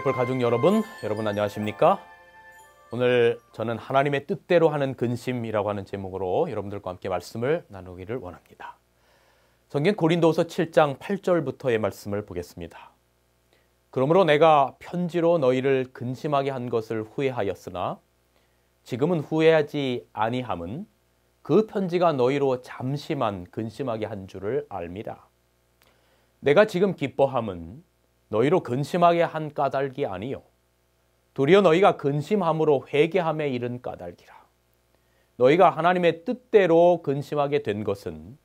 와이플 가족 여러분 안녕하십니까? 오늘 저는 하나님의 뜻대로 하는 근심이라고 하는 제목으로 여러분들과 함께 말씀을 나누기를 원합니다. 성경 고린도후서 7장 8절부터의 말씀을 보겠습니다. 그러므로 내가 편지로 너희를 근심하게 한 것을 후회하였으나 지금은 후회하지 아니함은 그 편지가 너희로 잠시만 근심하게 한 줄을 알미라. 내가 지금 기뻐함은 너희로 근심하게 한 까닭이 아니요 도리어 너희가 근심함으로 회개함에 이른 까닭이라. 너희가 하나님의 뜻대로 근심하게 된 것은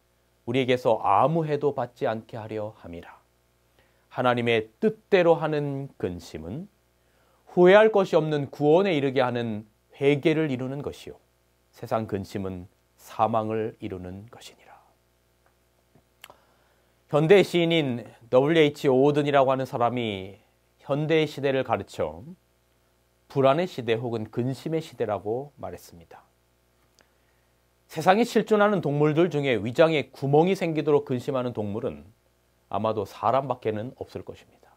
우리에게서 아무 해도 받지 않게 하려 함이라. 하나님의 뜻대로 하는 근심은 후회할 것이 없는 구원에 이르게 하는 회개를 이루는 것이요 세상 근심은 사망을 이루는 것이니라. 현대 시인인 W.H. 오든이라고 하는 사람이 현대의 시대를 가르쳐 불안의 시대 혹은 근심의 시대라고 말했습니다. 세상에 실존하는 동물들 중에 위장에 구멍이 생기도록 근심하는 동물은 아마도 사람밖에는 없을 것입니다.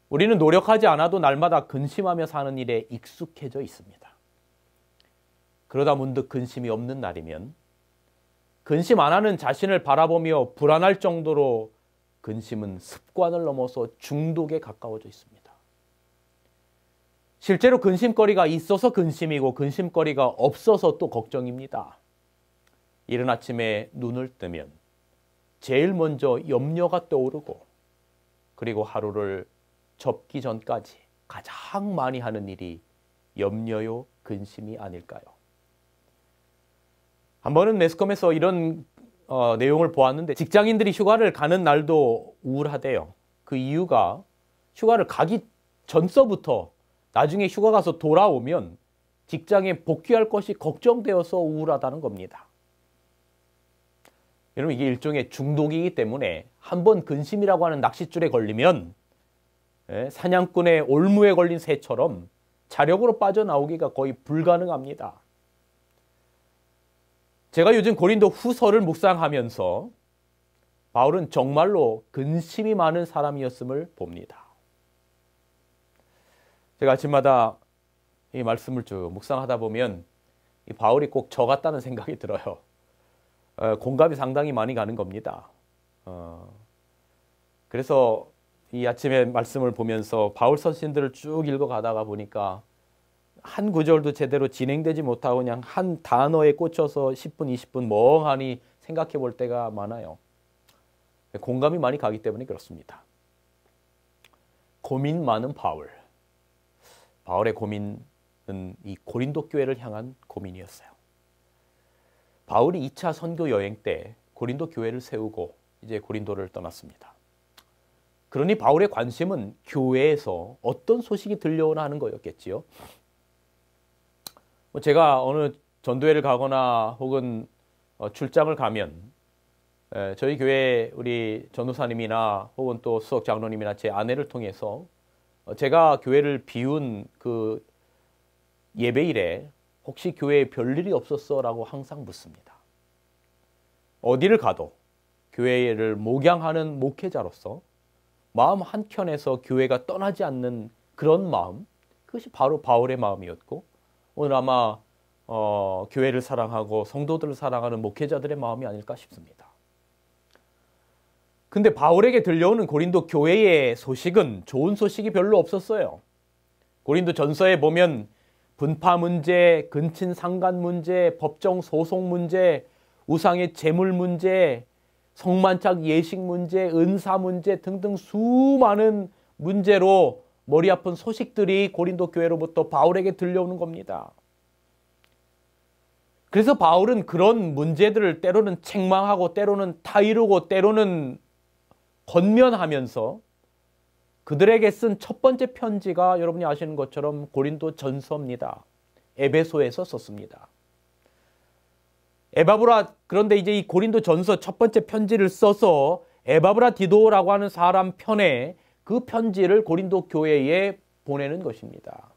우리는 노력하지 않아도 날마다 근심하며 사는 일에 익숙해져 있습니다. 그러다 문득 근심이 없는 날이면 근심 안 하는 자신을 바라보며 불안할 정도로 근심은 습관을 넘어서 중독에 가까워져 있습니다. 실제로 근심거리가 있어서 근심이고 근심거리가 없어서 또 걱정입니다. 이른 아침에 눈을 뜨면 제일 먼저 염려가 떠오르고 그리고 하루를 접기 전까지 가장 많이 하는 일이 염려요 근심이 아닐까요? 한 번은 매스컴에서 이런 내용을 보았는데 직장인들이 휴가를 가는 날도 우울하대요. 그 이유가 휴가를 가기 전서부터 나중에 휴가 가서 돌아오면 직장에 복귀할 것이 걱정되어서 우울하다는 겁니다. 여러분 이게 일종의 중독이기 때문에 한 번 근심이라고 하는 낚싯줄에 걸리면 사냥꾼의 올무에 걸린 새처럼 자력으로 빠져나오기가 거의 불가능합니다. 제가 요즘 고린도 후서를 묵상하면서 바울은 정말로 근심이 많은 사람이었음을 봅니다. 제가 아침마다 이 말씀을 쭉 묵상하다 보면 이 바울이 꼭 저 같다는 생각이 들어요. 공감이 상당히 많이 가는 겁니다. 그래서 이 아침에 말씀을 보면서 바울 서신들을 쭉 읽어가다가 보니까 한 구절도 제대로 진행되지 못하고 그냥 한 단어에 꽂혀서 10분, 20분 멍하니 생각해 볼 때가 많아요. 공감이 많이 가기 때문에 그렇습니다. 고민 많은 바울. 바울의 고민은 이 고린도 교회를 향한 고민이었어요. 바울이 2차 선교 여행 때 고린도 교회를 세우고 이제 고린도를 떠났습니다. 그러니 바울의 관심은 교회에서 어떤 소식이 들려오나 하는 거였겠지요. 제가 어느 전도회를 가거나 혹은 출장을 가면 저희 교회 우리 전도사님이나 혹은 또 수석 장로님이나 제 아내를 통해서 제가 교회를 비운 그 예배일에 혹시 교회에 별일이 없었어? 라고 항상 묻습니다. 어디를 가도 교회를 목양하는 목회자로서 마음 한켠에서 교회가 떠나지 않는 그런 마음, 그것이 바로 바울의 마음이었고 오늘 아마 교회를 사랑하고 성도들을 사랑하는 목회자들의 마음이 아닐까 싶습니다. 근데 바울에게 들려오는 고린도 교회의 소식은 좋은 소식이 별로 없었어요. 고린도 전서에 보면 분파 문제, 근친 상간 문제, 법정 소송 문제, 우상의 제물 문제, 성만찬 예식 문제, 은사 문제 등등 수많은 문제로 머리 아픈 소식들이 고린도 교회로부터 바울에게 들려오는 겁니다. 그래서 바울은 그런 문제들을 때로는 책망하고 때로는 타이르고 때로는 권면하면서 그들에게 쓴 첫 번째 편지가 여러분이 아시는 것처럼 고린도 전서입니다. 에베소에서 썼습니다. 그런데 이제 이 고린도 전서 첫 번째 편지를 써서 에바브라 디도라고 하는 사람 편에 그 편지를 고린도 교회에 보내는 것입니다.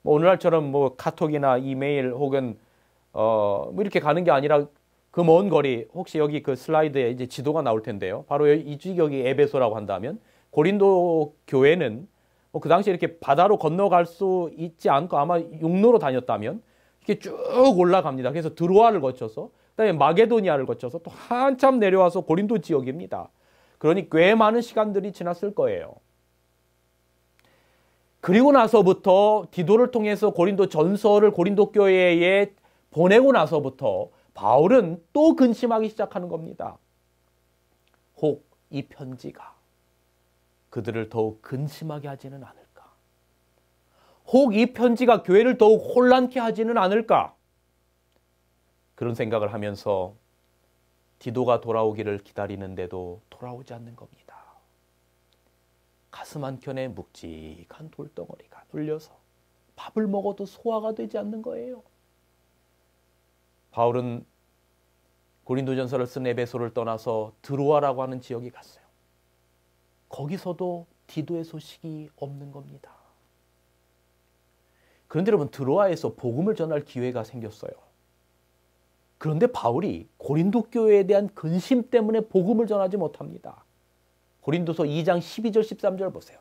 오늘날처럼 카톡이나 이메일 혹은 이렇게 가는 게 아니라 그 먼 거리, 혹시 여기 그 슬라이드에 이제 지도가 나올 텐데요. 바로 이 지역이 에베소라고 한다면 고린도 교회는 그 당시에 이렇게 바다로 건너갈 수 있지 않고 아마 육로로 다녔다면 이렇게 쭉 올라갑니다. 그래서 드로아를 거쳐서 그다음에 마게도니아를 거쳐서 또 한참 내려와서 고린도 지역입니다. 그러니 꽤 많은 시간들이 지났을 거예요. 그리고 나서부터 디도를 통해서 고린도 전서를 고린도 교회에 보내고 나서부터 바울은 또 근심하기 시작하는 겁니다. 혹 이 편지가 그들을 더욱 근심하게 하지는 않을까? 혹 이 편지가 교회를 더욱 혼란케 하지는 않을까? 그런 생각을 하면서 디도가 돌아오기를 기다리는데도 돌아오지 않는 겁니다. 가슴 한켠에 묵직한 돌덩어리가 눌려서 밥을 먹어도 소화가 되지 않는 거예요. 바울은 고린도전서를 쓴 에베소를 떠나서 드로아라고 하는 지역에 갔어요. 거기서도 디도의 소식이 없는 겁니다. 그런데 여러분, 드로아에서 복음을 전할 기회가 생겼어요. 그런데 바울이 고린도 교회에 대한 근심 때문에 복음을 전하지 못합니다. 고린도서 2장 12절 13절 보세요.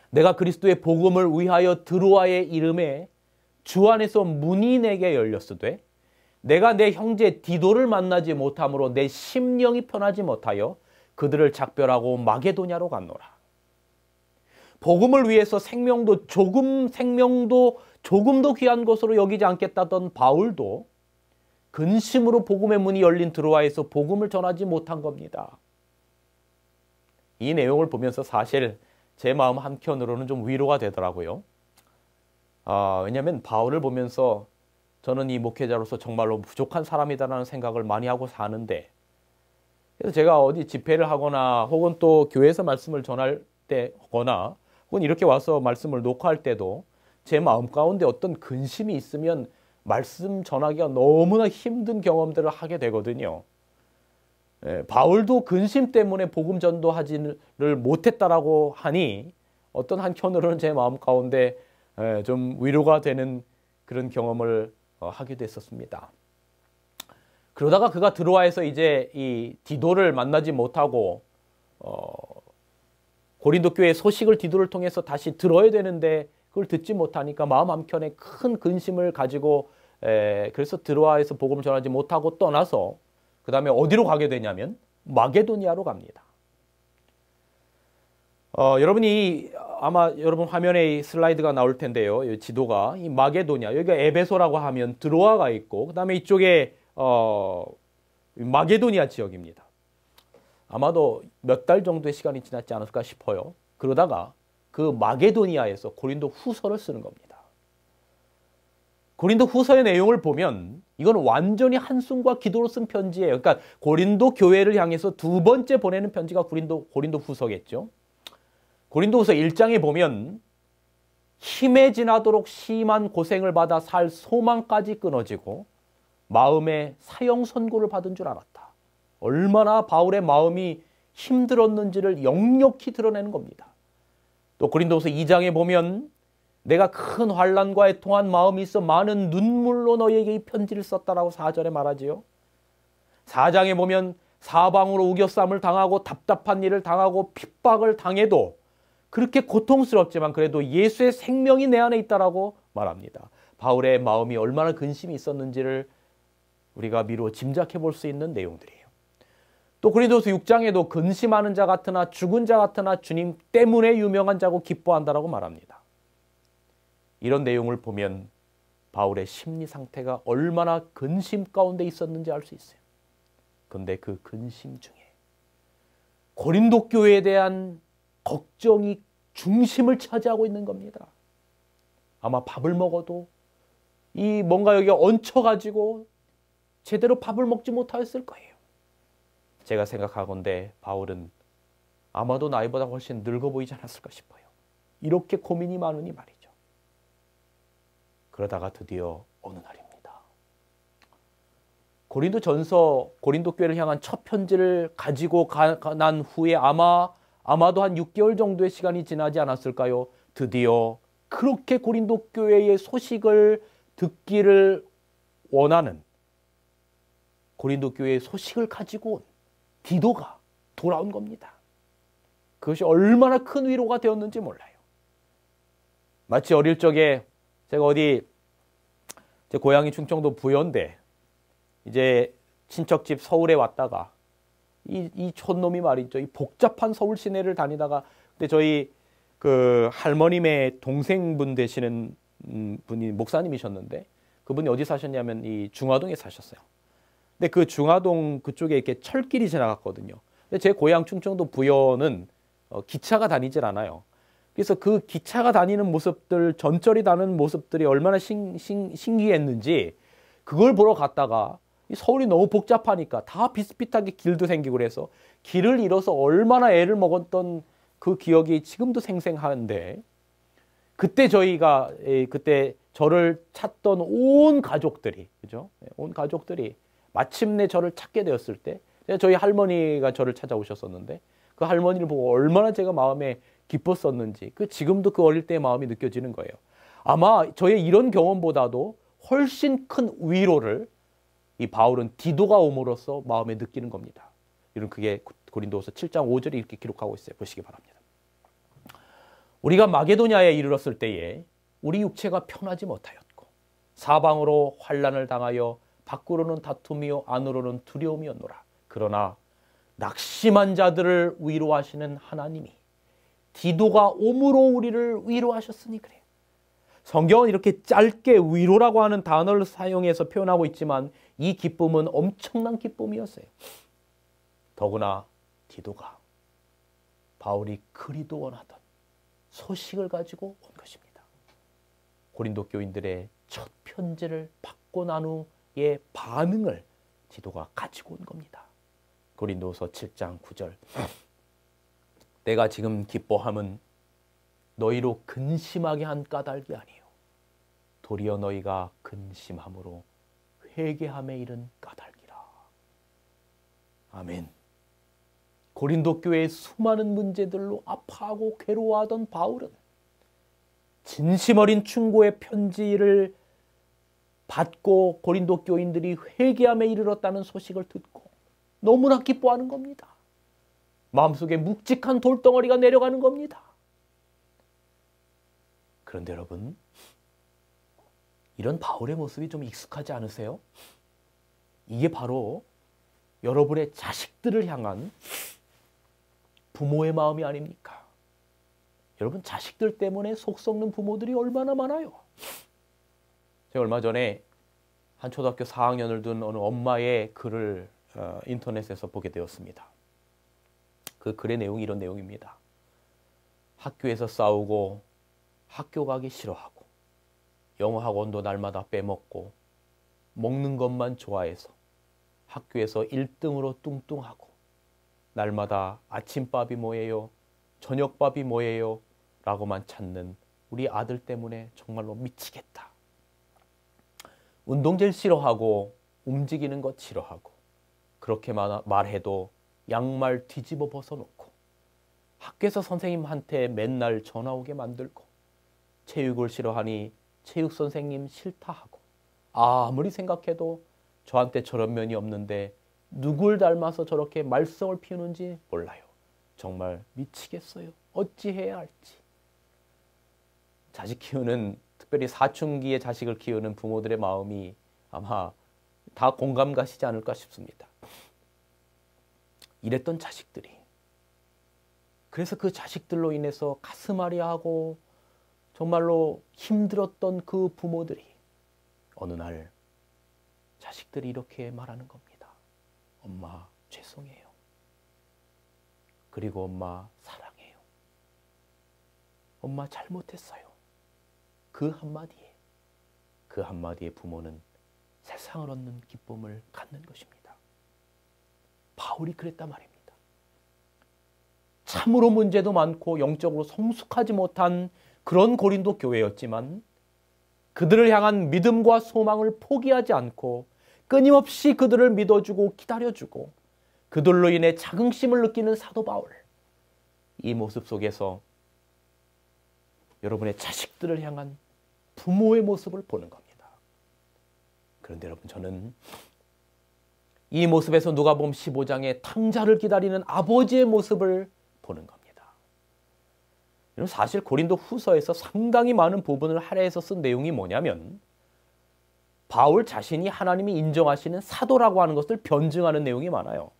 내가 그리스도의 복음을 위하여 드로아의 이름에 주 안에서 문이 내게 열렸으되 내가 내 형제 디도를 만나지 못함으로 내 심령이 편하지 못하여 그들을 작별하고 마게도냐로 갔노라. 복음을 위해서 생명도 조금도 귀한 것으로 여기지 않겠다던 바울도 근심으로 복음의 문이 열린 드로아에서 복음을 전하지 못한 겁니다. 이 내용을 보면서 사실 제 마음 한켠으로는 좀 위로가 되더라고요. 왜냐하면 바울을 보면서 저는 이 목회자로서 정말로 부족한 사람이다라는 생각을 많이 하고 사는데, 그래서 제가 어디 집회를 하거나 혹은 또 교회에서 말씀을 전할 때거나 혹은 이렇게 와서 말씀을 녹화할 때도 제 마음 가운데 어떤 근심이 있으면 말씀 전하기가 너무나 힘든 경험들을 하게 되거든요. 바울도 근심 때문에 복음 전도하지를 못했다라고 하니 어떤 한편으로는 제 마음 가운데 좀 위로가 되는 그런 경험을 하게 됐었습니다. 그러다가 그가 드로아에서 이제 이 디도를 만나지 못하고 고린도 교회의 소식을 디도를 통해서 다시 들어야 되는데 그걸 듣지 못하니까 마음 한켠에 큰 근심을 가지고 그래서 드로아에서 복음을 전하지 못하고 떠나서 그 다음에 어디로 가게 되냐면 마게도니아로 갑니다. 여러분이 아마 여러분 화면에 이 슬라이드가 나올 텐데요. 이 지도가 이 마게도니아, 여기가 에베소라고 하면 드로아가 있고 그 다음에 이쪽에 마게도니아 지역입니다. 아마도 몇 달 정도의 시간이 지났지 않을까 싶어요. 그러다가 그 마게도니아에서 고린도 후서를 쓰는 겁니다. 고린도 후서의 내용을 보면 이건 완전히 한숨과 기도로 쓴 편지예요. 그러니까 고린도 교회를 향해서 두 번째 보내는 편지가 고린도 후서겠죠. 고린도 후서 1장에 보면 힘에 지나도록 심한 고생을 받아 살 소망까지 끊어지고 마음에 사형 선고를 받은 줄 알았다. 얼마나 바울의 마음이 힘들었는지를 역력히 드러내는 겁니다. 또 고린도후서 2장에 보면 내가 큰 환난과 애통한 마음이 있어 많은 눈물로 너희에게 이 편지를 썼다라고 4절에 말하지요. 4장에 보면 사방으로 우겨쌈을 당하고 답답한 일을 당하고 핍박을 당해도 그렇게 고통스럽지만 그래도 예수의 생명이 내 안에 있다라고 말합니다. 바울의 마음이 얼마나 근심이 있었는지를 우리가 미루어 짐작해 볼 수 있는 내용들이에요. 또 고린도서 6장에도 근심하는 자 같으나 죽은 자 같으나 주님 때문에 유명한 자고 기뻐한다라고 말합니다. 이런 내용을 보면 바울의 심리 상태가 얼마나 근심 가운데 있었는지 알 수 있어요. 그런데 그 근심 중에 고린도 교회에 대한 걱정이 중심을 차지하고 있는 겁니다. 아마 밥을 먹어도 이 뭔가 여기 얹혀가지고 제대로 밥을 먹지 못하였을 거예요. 제가 생각하건대 바울은 아마도 나이보다 훨씬 늙어 보이지 않았을까 싶어요. 이렇게 고민이 많으니 말이죠. 그러다가 드디어 어느 날입니다. 고린도 전서, 고린도 교회를 향한 첫 편지를 가지고 난 후에 아마도 한 6개월 정도의 시간이 지나지 않았을까요? 드디어 그렇게 고린도 교회의 소식을 듣기를 원하는 고린도 교회의 소식을 가지고 온 디도가 돌아온 겁니다. 그것이 얼마나 큰 위로가 되었는지 몰라요. 마치 어릴 적에 제가 제 고향이 충청도 부여인데 이제 친척집 서울에 왔다가 이 촌놈이 말이죠. 이 복잡한 서울 시내를 다니다가 근데 저희 그 할머님의 동생분 되시는 분이 목사님이셨는데 그분이 어디 사셨냐면 이 중화동에 사셨어요. 근데 그 중화동 그쪽에 이렇게 철길이 지나갔거든요. 근데 제 고향 충청도 부여는 기차가 다니질 않아요. 그래서 그 기차가 다니는 모습들, 전철이 다니는 모습들이 얼마나 신기했는지 그걸 보러 갔다가 서울이 너무 복잡하니까 다 비슷비슷하게 길도 생기고 그래서 길을 잃어서 얼마나 애를 먹었던 그 기억이 지금도 생생한데 그때 저희가 그때 저를 찾던 온 가족들이 그죠? 온 가족들이 마침내 저를 찾게 되었을 때 저희 할머니가 저를 찾아오셨었는데 그 할머니를 보고 얼마나 제가 마음에 기뻤었는지 지금도 그 어릴 때의 마음이 느껴지는 거예요. 아마 저의 이런 경험보다도 훨씬 큰 위로를 이 바울은 디도가 옴으로써 마음에 느끼는 겁니다. 이런 그게 고린도후서 7장 5절에 이렇게 기록하고 있어요. 보시기 바랍니다. 우리가 마게도냐에 이르렀을 때에 우리 육체가 편하지 못하였고 사방으로 환난을 당하여 밖으로는 다툼이요 안으로는 두려움이었노라. 그러나 낙심한 자들을 위로하시는 하나님이 디도가 옴으로 우리를 위로하셨으니 그래요. 성경은 이렇게 짧게 위로라고 하는 단어를 사용해서 표현하고 있지만 이 기쁨은 엄청난 기쁨이었어요. 더구나 디도가 바울이 그리도 원하던 소식을 가지고 온 것입니다. 고린도 교인들의 첫 편지를 받고 난 후의 반응을 디도가 가지고 온 겁니다. 고린도서 7장 9절 내가 지금 기뻐함은 너희로 근심하게 한 까닭이 아니요 도리어 너희가 근심함으로 회개함에 이른 까닭이라. 아멘. 고린도 교회의 수많은 문제들로 아파하고 괴로워하던 바울은 진심 어린 충고의 편지를 받고 고린도 교인들이 회개함에 이르렀다는 소식을 듣고 너무나 기뻐하는 겁니다. 마음속에 묵직한 돌덩어리가 내려가는 겁니다. 그런데 여러분, 이런 바울의 모습이 좀 익숙하지 않으세요? 이게 바로 여러분의 자식들을 향한 부모의 마음이 아닙니까? 여러분, 자식들 때문에 속 썩는 부모들이 얼마나 많아요. 제가 얼마 전에 한 초등학교 4학년을 둔 어느 엄마의 글을 인터넷에서 보게 되었습니다. 그 글의 내용이 이런 내용입니다. 학교에서 싸우고 학교 가기 싫어하고 영어 학원도 날마다 빼먹고 먹는 것만 좋아해서 학교에서 1등으로 뚱뚱하고 날마다 아침밥이 뭐예요? 저녁밥이 뭐예요? 라고만 찾는 우리 아들 때문에 정말로 미치겠다. 운동 제일 싫어하고 움직이는 것 싫어하고 그렇게 말해도 양말 뒤집어 벗어놓고 학교에서 선생님한테 맨날 전화 오게 만들고 체육을 싫어하니 체육 선생님 싫다 하고 아무리 생각해도 저한테 저런 면이 없는데 누굴 닮아서 저렇게 말썽을 피우는지 몰라요. 정말 미치겠어요. 어찌해야 할지. 자식 키우는 특별히 사춘기의 자식을 키우는 부모들의 마음이 아마 다 공감 가시지 않을까 싶습니다. 이랬던 자식들이 그래서 그 자식들로 인해서 가슴앓이하고 정말로 힘들었던 그 부모들이 어느 날 자식들이 이렇게 말하는 겁니다. 엄마 죄송해요. 그리고 엄마 사랑해요. 엄마 잘못했어요. 그 한마디에 부모는 세상을 얻는 기쁨을 갖는 것입니다. 바울이 그랬단 말입니다. 참으로 문제도 많고 영적으로 성숙하지 못한 그런 고린도 교회였지만 그들을 향한 믿음과 소망을 포기하지 않고 끊임없이 그들을 믿어주고 기다려주고 그들로 인해 자긍심을 느끼는 사도 바울. 이 모습 속에서 여러분의 자식들을 향한 부모의 모습을 보는 겁니다. 그런데 여러분, 저는 이 모습에서 누가복음 15장의 탕자를 기다리는 아버지의 모습을 보는 겁니다. 사실 고린도 후서에서 상당히 많은 부분을 할애해서 쓴 내용이 뭐냐면 바울 자신이 하나님이 인정하시는 사도라고 하는 것을 변증하는 내용이 많아요.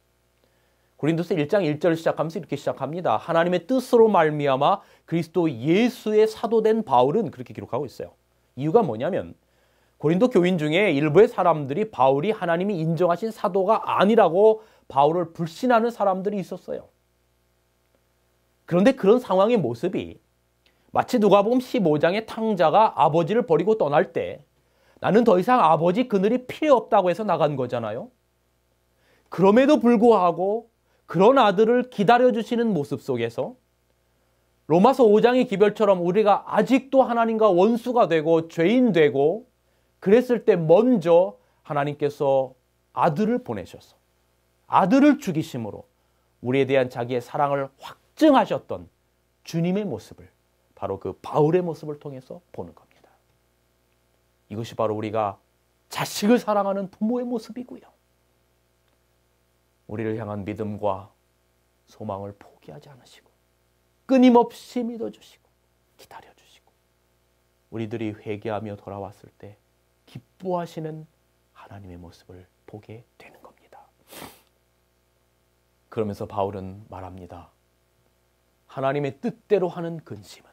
고린도서 1장 1절 시작하면서 이렇게 시작합니다. 하나님의 뜻으로 말미암아 그리스도 예수의 사도된 바울은, 그렇게 기록하고 있어요. 이유가 뭐냐면 고린도 교인 중에 일부의 사람들이 바울이 하나님이 인정하신 사도가 아니라고 바울을 불신하는 사람들이 있었어요. 그런데 그런 상황의 모습이 마치 누가복음 15장의 탕자가 아버지를 버리고 떠날 때 나는 더 이상 아버지 그늘이 필요 없다고 해서 나간 거잖아요. 그럼에도 불구하고 그런 아들을 기다려주시는 모습 속에서 로마서 5장의 기별처럼 우리가 아직도 하나님과 원수가 되고 죄인 되고 그랬을 때 먼저 하나님께서 아들을 보내셔서 아들을 죽이심으로 우리에 대한 자기의 사랑을 확증하셨던 주님의 모습을, 바로 그 바울의 모습을 통해서 보는 겁니다. 이것이 바로 우리가 자식을 사랑하는 부모의 모습이고요. 우리를 향한 믿음과 소망을 포기하지 않으시고 끊임없이 믿어주시고 기다려주시고 우리들이 회개하며 돌아왔을 때 기뻐하시는 하나님의 모습을 보게 되는 겁니다. 그러면서 바울은 말합니다. 하나님의 뜻대로 하는 근심은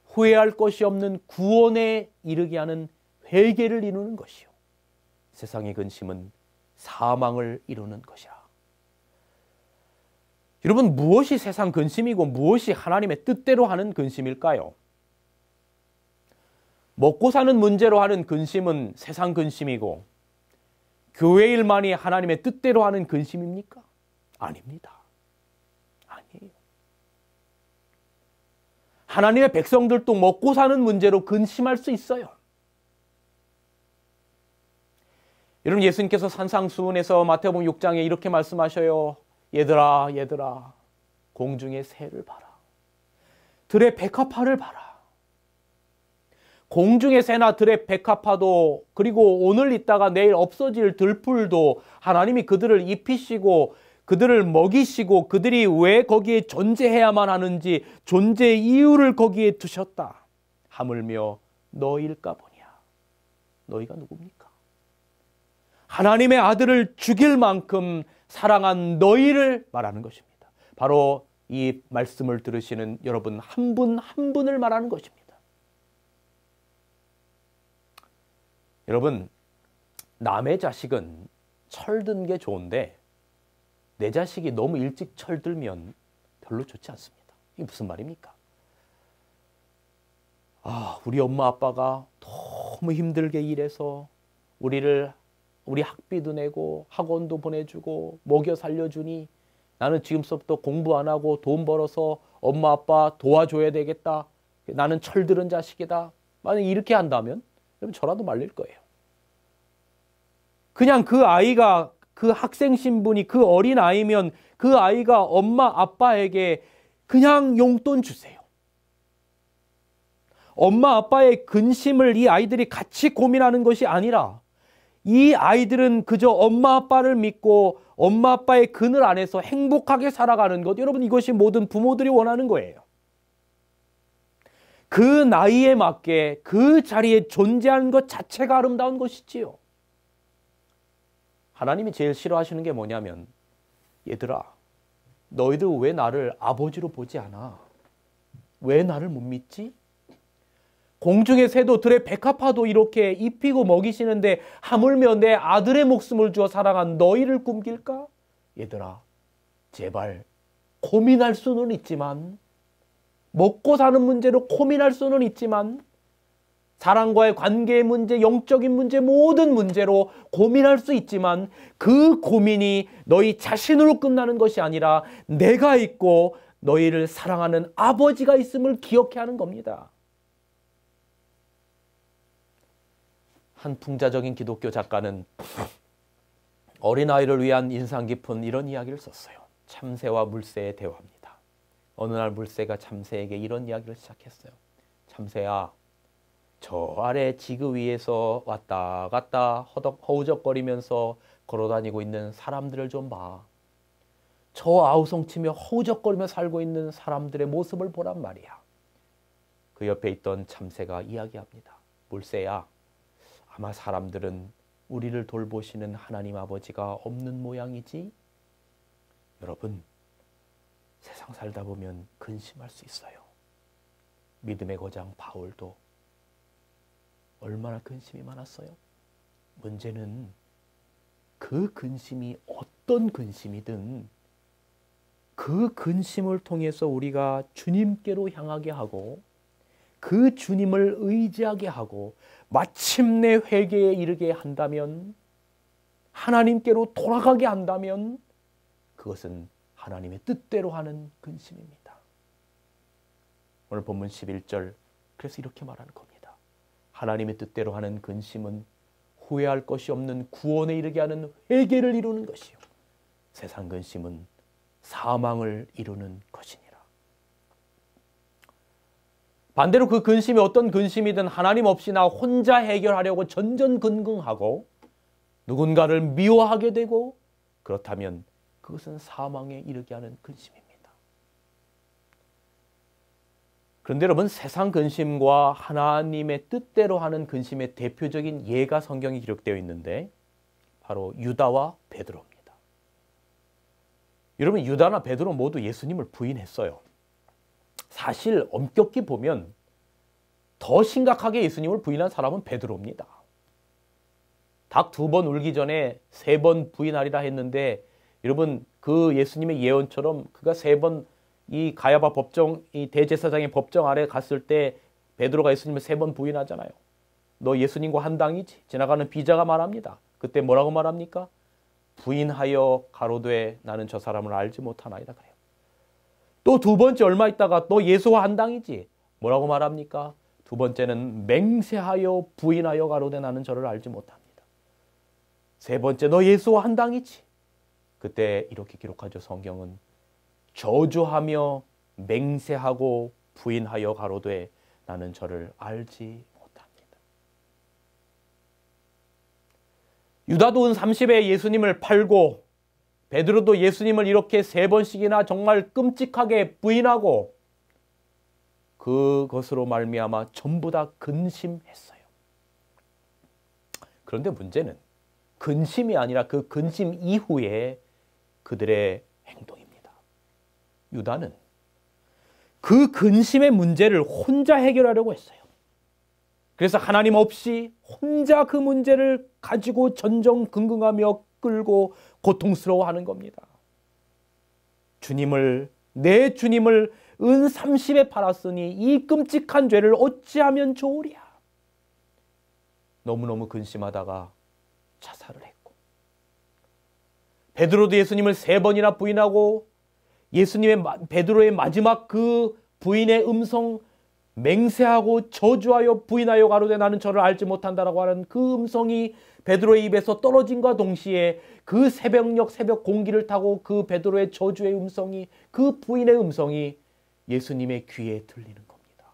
후회할 것이 없는 구원에 이르게 하는 회개를 이루는 것이요 세상의 근심은 사망을 이루는 것이라. 여러분, 무엇이 세상 근심이고 무엇이 하나님의 뜻대로 하는 근심일까요? 먹고 사는 문제로 하는 근심은 세상 근심이고 교회 일만이 하나님의 뜻대로 하는 근심입니까? 아닙니다. 아니에요. 하나님의 백성들도 먹고 사는 문제로 근심할 수 있어요. 여러분, 예수님께서 산상수훈에서 마태복음 6장에 이렇게 말씀하셔요. 얘들아, 공중의 새를 봐라. 들의 백합화를 봐라. 공중의 새나 들의 백합화도, 그리고 오늘 있다가 내일 없어질 들풀도 하나님이 그들을 입히시고 그들을 먹이시고 그들이 왜 거기에 존재해야만 하는지 존재의 이유를 거기에 두셨다. 하물며 너희일까 보냐. 너희가 누굽니까? 하나님의 아들을 죽일 만큼 사랑한 너희를 말하는 것입니다. 바로 이 말씀을 들으시는 여러분 한 분 한 분을 말하는 것입니다. 여러분, 남의 자식은 철든 게 좋은데 내 자식이 너무 일찍 철들면 별로 좋지 않습니다. 이게 무슨 말입니까? 우리 엄마 아빠가 너무 힘들게 일해서 우리 학비도 내고 학원도 보내주고 먹여 살려주니 나는 지금부터 공부 안 하고 돈 벌어서 엄마 아빠 도와줘야 되겠다. 나는 철들은 자식이다. 만약 이렇게 한다면 그럼 저라도 말릴 거예요. 그냥 그 아이가, 그 학생 신분이 그 어린 아이면 그 아이가 엄마 아빠에게 그냥 용돈 주세요. 엄마 아빠의 근심을 이 아이들이 같이 고민하는 것이 아니라 이 아이들은 그저 엄마 아빠를 믿고 엄마 아빠의 그늘 안에서 행복하게 살아가는 것. 여러분, 이것이 모든 부모들이 원하는 거예요. 그 나이에 맞게 그 자리에 존재하는 것 자체가 아름다운 것이지요. 하나님이 제일 싫어하시는 게 뭐냐면, 얘들아, 너희들 왜 나를 아버지로 보지 않아? 왜 나를 못 믿지? 공중의 새도 들의 백합화도 이렇게 입히고 먹이시는데 하물며 내 아들의 목숨을 주어 사랑한 너희를 꿈길까? 얘들아, 제발 고민할 수는 있지만, 먹고 사는 문제로 고민할 수는 있지만, 사랑과의 관계의 문제, 영적인 문제, 모든 문제로 고민할 수 있지만 그 고민이 너희 자신으로 끝나는 것이 아니라 내가 있고 너희를 사랑하는 아버지가 있음을 기억해야 하는 겁니다. 한 풍자적인 기독교 작가는 어린아이를 위한 인상 깊은 이런 이야기를 썼어요. 참새와 물새의 대화입니다. 어느 날 물새가 참새에게 이런 이야기를 시작했어요. 참새야, 저 아래 지구 위에서 왔다 갔다 허우적거리면서 걸어다니고 있는 사람들을 좀 봐. 저 아우성치며 허우적거리며 살고 있는 사람들의 모습을 보란 말이야. 그 옆에 있던 참새가 이야기합니다. 물새야, 아마 사람들은 우리를 돌보시는 하나님 아버지가 없는 모양이지? 여러분, 세상 살다 보면 근심할 수 있어요. 믿음의 거장 바울도 얼마나 근심이 많았어요. 문제는 그 근심이 어떤 근심이든 그 근심을 통해서 우리가 주님께로 향하게 하고 그 주님을 의지하게 하고 마침내 회개에 이르게 한다면, 하나님께로 돌아가게 한다면 그것은 하나님의 뜻대로 하는 근심입니다. 오늘 본문 11절, 그래서 이렇게 말하는 겁니다. 하나님의 뜻대로 하는 근심은 후회할 것이 없는 구원에 이르게 하는 회개를 이루는 것이요, 세상 근심은 사망을 이루는 것이니라. 반대로 그 근심이 어떤 근심이든 하나님 없이 나 혼자 해결하려고 전전긍긍하고 누군가를 미워하게 되고, 그렇다면 그것은 사망에 이르게 하는 근심입니다. 그런데 여러분, 세상 근심과 하나님의 뜻대로 하는 근심의 대표적인 예가 성경에 기록되어 있는데 바로 유다와 베드로입니다. 여러분, 유다나 베드로 모두 예수님을 부인했어요. 사실 엄격히 보면 더 심각하게 예수님을 부인한 사람은 베드로입니다. 닭 2번 울기 전에 3번 부인하리라 했는데, 여러분, 그 예수님의 예언처럼 그가 3번 이 가야바 법정, 이 대제사장의 법정 아래 갔을 때 베드로가 예수님을 3번 부인하잖아요. 너 예수님과 한 당이지? 지나가는 비자가 말합니다. 그때 뭐라고 말합니까? 부인하여 가로되 나는 저 사람을 알지 못하나이다 그래요. 또 2번째 얼마 있다가 너 예수와 한 당이지? 뭐라고 말합니까? 2번째는 맹세하여 부인하여 가로되 나는 저를 알지 못합니다. 3번째 너 예수와 한 당이지? 그때 이렇게 기록하죠. 성경은 저주하며 맹세하고 부인하여 가로되 나는 저를 알지 못합니다. 유다도 은 30에 예수님을 팔고, 베드로도 예수님을 이렇게 3번씩이나 정말 끔찍하게 부인하고, 그것으로 말미암아 전부 다 근심했어요. 그런데 문제는 근심이 아니라 그 근심 이후에 그들의 행동입니다. 유다는 그 근심의 문제를 혼자 해결하려고 했어요. 그래서 하나님 없이 혼자 그 문제를 가지고 전전긍긍하며 끌고 고통스러워하는 겁니다. 내 주님을 은 30에 팔았으니 이 끔찍한 죄를 어찌하면 좋으랴. 너무너무 근심하다가 자살을 했고, 베드로도 예수님을 3번이나 부인하고 베드로의 마지막 그 부인의 음성, 맹세하고 저주하여 부인하여 가로되 나는 저를 알지 못한다라고 하는 그 음성이 베드로의 입에서 떨어진과 동시에 그 새벽 공기를 타고 그 베드로의 저주의 음성이, 그 부인의 음성이 예수님의 귀에 들리는 겁니다.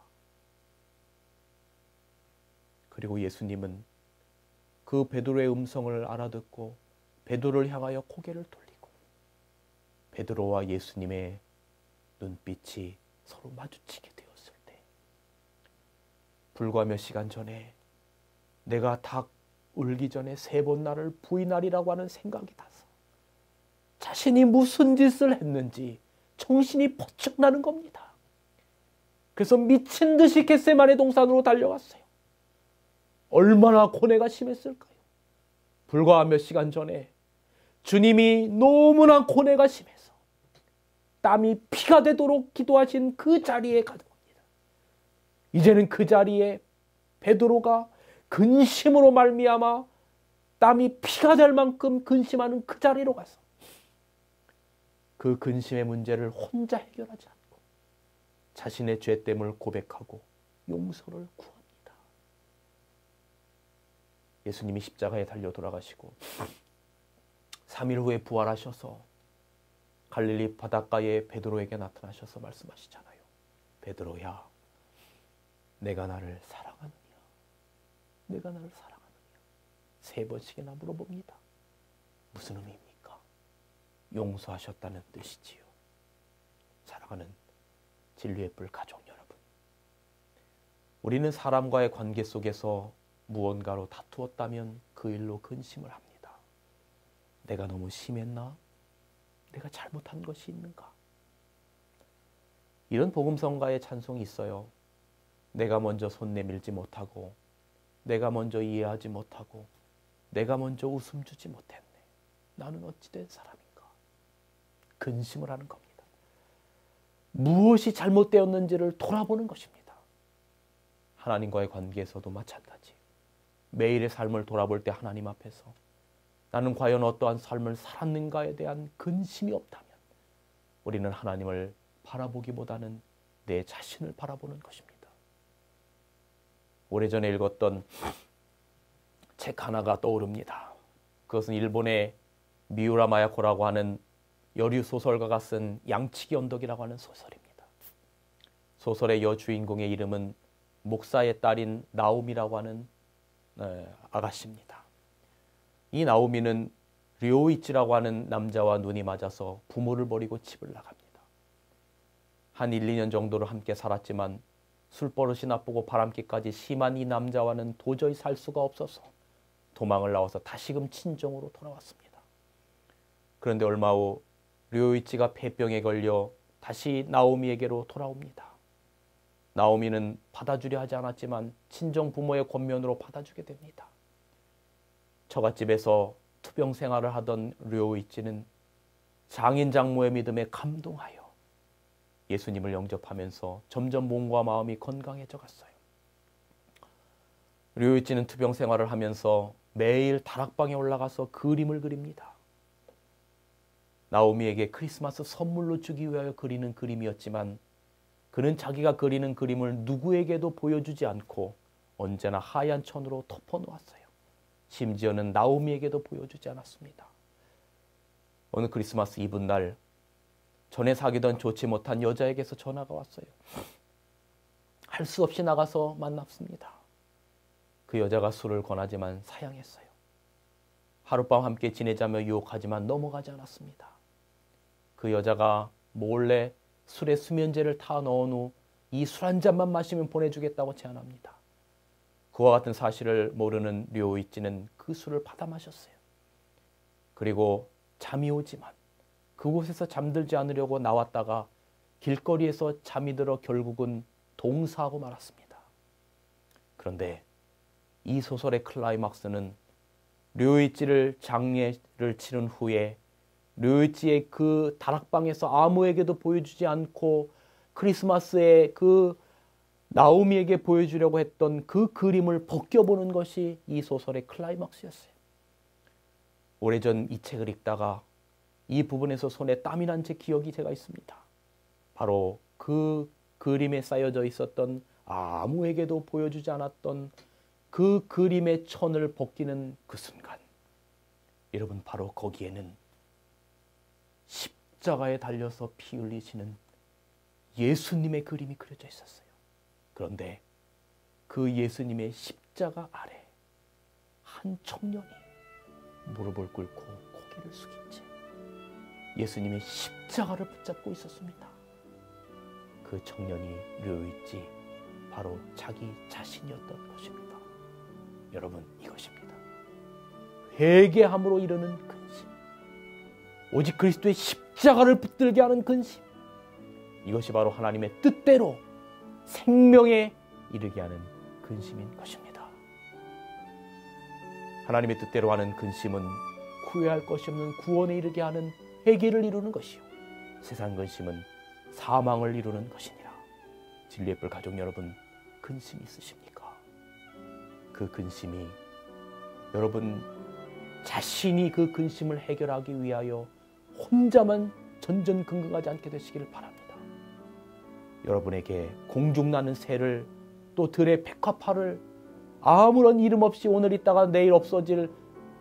그리고 예수님은 그 베드로의 음성을 알아듣고 베드로를 향하여 고개를 돌리고, 베드로와 예수님의 눈빛이 서로 마주치게 되었을 때, 불과 몇 시간 전에 내가 닭 울기 전에 3번 나를 부인하리라고 하는 생각이 나서 자신이 무슨 짓을 했는지 정신이 번쩍 나는 겁니다. 그래서 미친 듯이 겟세마네 동산으로 달려갔어요. 얼마나 고뇌가 심했을까요? 불과 몇 시간 전에 주님이 너무나 고뇌가 심해서 땀이 피가 되도록 기도하신 그 자리에 가는 겁니다. 이제는 그 자리에 베드로가 근심으로 말미암아 땀이 피가 될 만큼 근심하는 그 자리로 가서 그 근심의 문제를 혼자 해결하지 않고 자신의 죄됨을 고백하고 용서를 구합니다. 예수님이 십자가에 달려 돌아가시고 3일 후에 부활하셔서 갈릴리 바닷가에 베드로에게 나타나셔서 말씀하시잖아요. 베드로야, 내가 나를 사랑하느냐? 내가 나를 사랑하느냐? 3번씩이나 물어봅니다. 무슨 의미입니까? 용서하셨다는 뜻이지요. 사랑하는 진리의 뿔 가족 여러분, 우리는 사람과의 관계 속에서 무언가로 다투었다면 그 일로 근심을 합니다. 내가 너무 심했나? 내가 잘못한 것이 있는가? 이런 복음성가의 찬송이 있어요. 내가 먼저 손 내밀지 못하고, 내가 먼저 이해하지 못하고, 내가 먼저 웃음 주지 못했네. 나는 어찌 된 사람인가? 근심을 하는 겁니다. 무엇이 잘못되었는지를 돌아보는 것입니다. 하나님과의 관계에서도 마찬가지. 매일의 삶을 돌아볼 때 하나님 앞에서 나는 과연 어떠한 삶을 살았는가에 대한 근심이 없다면 우리는 하나님을 바라보기보다는 내 자신을 바라보는 것입니다. 오래전에 읽었던 책 하나가 떠오릅니다. 그것은 일본의 미우라 마야코라고 하는 여류 소설가가 쓴 양치기 언덕이라고 하는 소설입니다. 소설의 여주인공의 이름은 목사의 딸인 나오미라고 하는 아가씨입니다. 이 나오미는 료이치라고 하는 남자와 눈이 맞아서 부모를 버리고 집을 나갑니다. 한 1, 2년 정도를 함께 살았지만 술버릇이 나쁘고 바람기까지 심한 이 남자와는 도저히 살 수가 없어서 도망을 나와서 다시금 친정으로 돌아왔습니다. 그런데 얼마 후 료이치가 폐병에 걸려 다시 나오미에게로 돌아옵니다. 나오미는 받아주려 하지 않았지만 친정 부모의 권면으로 받아주게 됩니다. 처갓집에서 투병 생활을 하던 료이치는 장인 장모의 믿음에 감동하여 예수님을 영접하면서 점점 몸과 마음이 건강해져 갔어요. 료이치는 투병 생활을 하면서 매일 다락방에 올라가서 그림을 그립니다. 나오미에게 크리스마스 선물로 주기 위하여 그리는 그림이었지만 그는 자기가 그리는 그림을 누구에게도 보여주지 않고 언제나 하얀 천으로 덮어놓았어요. 심지어는 나오미에게도 보여주지 않았습니다. 어느 크리스마스 이브날 전에 사귀던 좋지 못한 여자에게서 전화가 왔어요. 할 수 없이 나가서 만났습니다. 그 여자가 술을 권하지만 사양했어요. 하룻밤 함께 지내자며 유혹하지만 넘어가지 않았습니다. 그 여자가 몰래 술에 수면제를 타 넣은 후 이 술 한 잔만 마시면 보내주겠다고 제안합니다. 그와 같은 사실을 모르는 료이치는 그 술을 받아 마셨어요. 그리고 잠이 오지만 그곳에서 잠들지 않으려고 나왔다가 길거리에서 잠이 들어 결국은 동사하고 말았습니다. 그런데 이 소설의 클라이막스는 료이치를 장례를 치른 후에 료이치의 그 다락방에서 아무에게도 보여주지 않고 크리스마스에 그 나오미에게 보여주려고 했던 그 그림을 벗겨보는 것이 이 소설의 클라이막스였어요. 오래전 이 책을 읽다가 이 부분에서 손에 땀이 난 제 기억이 제가 있습니다. 바로 그 그림에 쌓여져 있었던 아무에게도 보여주지 않았던 그 그림의 천을 벗기는 그 순간, 여러분 바로 거기에는 십자가에 달려서 피 흘리시는 예수님의 그림이 그려져 있었어요. 그런데 그 예수님의 십자가 아래 한 청년이 무릎을 꿇고 고개를 숙인 채 예수님의 십자가를 붙잡고 있었습니다. 그 청년이 료이치, 바로 자기 자신이었던 것입니다. 여러분, 이것입니다. 회개함으로 이르는 근심, 오직 그리스도의 십자가를 붙들게 하는 근심, 이것이 바로 하나님의 뜻대로 생명에 이르게 하는 근심인 것입니다. 하나님의 뜻대로 하는 근심은 후회할 것이 없는 구원에 이르게 하는 회개를 이루는 것이요, 세상 근심은 사망을 이루는 것이니라. 진리의 뿔 가족 여러분, 근심이 있으십니까? 그 근심이 여러분 자신이 그 근심을 해결하기 위하여 혼자만 전전긍긍하지 않게 되시기를 바랍니다. 여러분에게 공중나는 새를, 또 들의 백화파를, 아무런 이름 없이 오늘 있다가 내일 없어질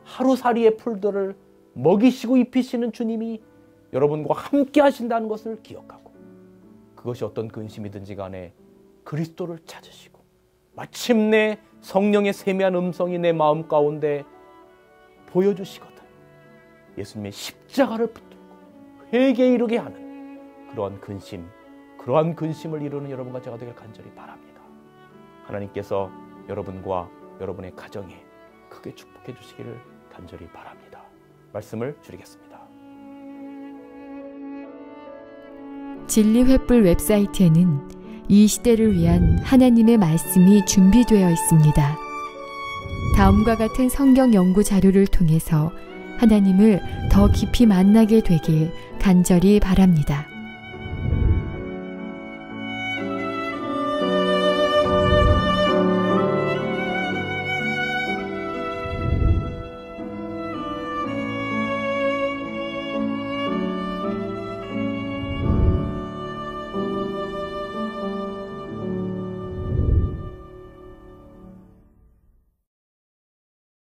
하루살이의 풀들을 먹이시고 입히시는 주님이 여러분과 함께 하신다는 것을 기억하고, 그것이 어떤 근심이든지 간에 그리스도를 찾으시고 마침내 성령의 세미한 음성이 내 마음 가운데 보여주시거든 예수님의 십자가를 붙들고 회개에 이르게 하는 그러한 근심, 그러한 근심을 이루는 여러분과 제가 되길 간절히 바랍니다. 하나님께서 여러분과 여러분의 가정에 크게 축복해 주시기를 간절히 바랍니다. 말씀을 줄이겠습니다. 진리횃불 웹사이트에는 이 시대를 위한 하나님의 말씀이 준비되어 있습니다. 다음과 같은 성경 연구 자료를 통해서 하나님을 더 깊이 만나게 되길 간절히 바랍니다.